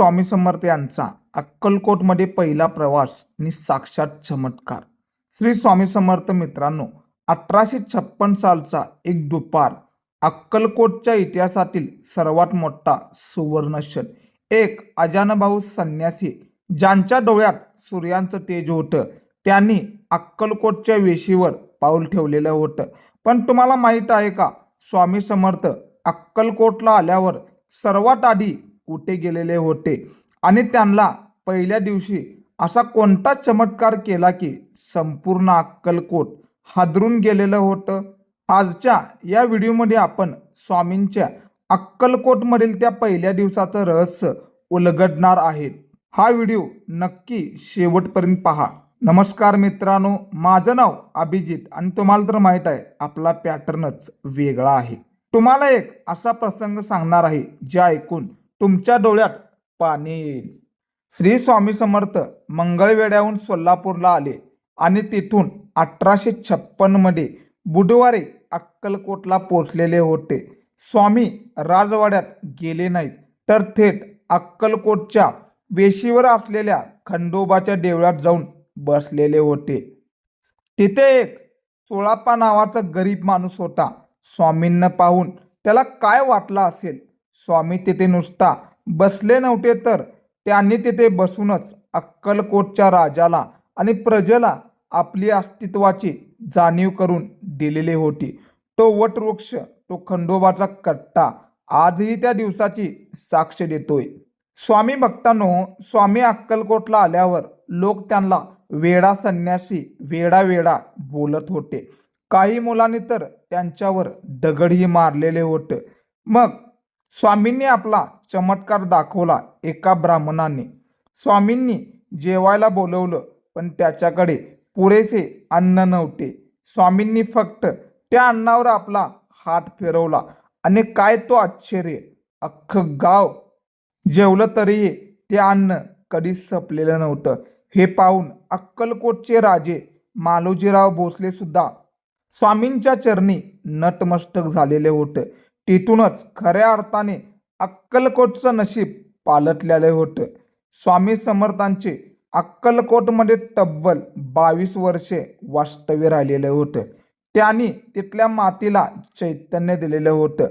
स्वामी समर्थ यांचा अक्कलकोटमध्ये पहिला प्रवास आणि साक्षात चमत्कार. श्री स्वामी समर्थ मित्रांनो, 1856 सालचा एक दुपार, अक्कलकोटच्या इतिहासातील सर्वात मोठा सुवर्ण क्षण. एक अजानभाऊ संन्यासी ज्यांच्या डोळ्यात सूर्याचं तेज होतं, त्यांनी अक्कलकोटच्या वेशीवर पाऊल ठेवलेलं होतं. पण तुम्हाला माहीत आहे का, स्वामी समर्थ अक्कलकोटला आल्यावर सर्वात आधी कुठे गेलेले होते आणि त्यांना पहिल्या दिवशी असा कोणता चमत्कार केला की संपूर्ण अक्कलकोट हादरून गेलेलं होतं. आजच्या या व्हिडिओमध्ये आपण स्वामींच्या अक्कलकोटमधील त्या पहिल्या दिवसाचं रहस्य उलगडणार आहेत. हा व्हिडिओ नक्की शेवटपर्यंत पहा. नमस्कार मित्रांनो, माझं नाव अभिजित आणि तुम्हाला तर माहीत आहे आपला पॅटर्नच वेगळा आहे. तुम्हाला एक असा प्रसंग सांगणार आहे जे ऐकून तुमच्या डोळ्यात पाणी येईल. श्री स्वामी समर्थ मंगळवेढ्याहून सोलापूरला आले आणि तिथून 1856 मध्ये बुधवारी अक्कलकोटला पोचलेले होते. स्वामी राजवाड्यात गेले नाहीत, तर थेट अक्कलकोटच्या वेशीवर असलेल्या खंडोबाच्या देवळात जाऊन बसलेले होते. तिथे एक चोळाप्पा नावाचा गरीब माणूस होता. स्वामींना पाहून त्याला काय वाटलं असेल. स्वामी तिथे नुसता बसले नव्हते, तर त्यांनी तिथे बसूनच अक्कलकोटच्या राजाला आणि प्रजेला आपली अस्तित्वाची जाणीव करून दिलेली होती. तो वटवृक्ष, तो खंडोबाचा कट्टा आजही त्या दिवसाची साक्ष देतोय. स्वामी भक्तांनो, स्वामी अक्कलकोटला आल्यावर लोक त्यांना वेडा संन्यासी, वेडा वेडा बोलत होते. काही मुलांनी तर त्यांच्यावर दगडही मारलेले होते. मग स्वामींनी आपला चमत्कार दाखवला. एका ब्राह्मणाने स्वामींनी जेवायला बोलवलं, पण त्याच्याकडे पुरेसे अन्न नव्हते. स्वामींनी फक्त त्या अन्नावर आपला हात फिरवला आणि काय तो आश्चर्य, अख्खं गाव जेवलं तरीही ते अन्न कधीच संपलेलं नव्हतं. हे पाहून अक्कलकोटचे राजे मालोजीराव भोसले सुद्धा स्वामींच्या चरणी नतमस्तक झालेले होते. तिथूनच खऱ्या अर्थाने अक्कलकोटचं नशीब पालटलेलं होतं. स्वामी समर्थांचे अक्कलकोटमध्ये तब्बल 22 वर्षे वास्तव्य राहिलेलं होतं. त्यांनी तिथल्या मातीला चैतन्य दिलेलं होतं.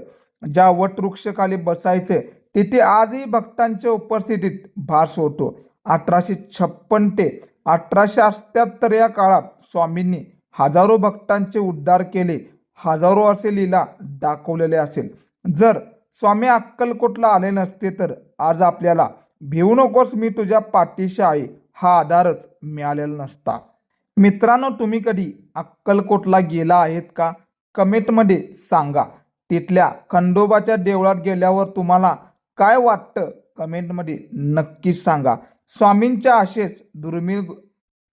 ज्या वटवृक्षाखाली बसायचे तिथे आजही भक्तांच्या उपस्थितीत भास होतो. 1856 ते 1878 या काळात स्वामींनी हजारो भक्तांचे उद्धार केले, हजारो असे लीला दाखवलेले असेल. जर स्वामी अक्कलकोटला आले नसते तर आज आपल्याला भिवू नकोस मी तुझ्या पाठीशी आहे हा आधारच मिळालेला नसता. मित्रांनो, तुम्ही कधी अक्कलकोटला गेला आहेत का? कमेंटमध्ये सांगा. तिथल्या खंडोबाच्या देवळात गेल्यावर तुम्हाला काय वाटतं कमेंटमध्ये नक्कीच सांगा. स्वामींच्या असेच दुर्मिळ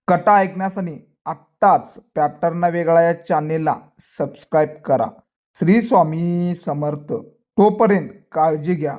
कथा ऐकण्यासाठी आत्ताच पॅटर्न वेगळा या चॅनेलला सबस्क्राईब करा. श्री स्वामी समर्थ. तोपर्यंत काळजी घ्या.